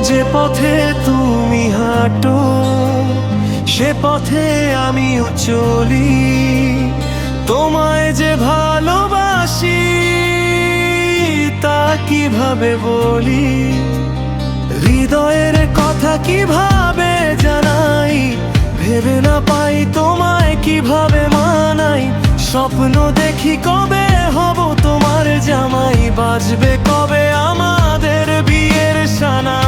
যে পথে তুমি হাঁটো সে পথে আমিও চলি, তোমায় যে ভালোবাসি তা কিভাবে বলি, হৃদয়ের কথা কিভাবে জানাই, ভেবে না পাই তোমায় কিভাবে মানাই। স্বপ্ন দেখি কবে হব তোমার জামাই, বাজবে কবে আমাদের বিয়ের সানা।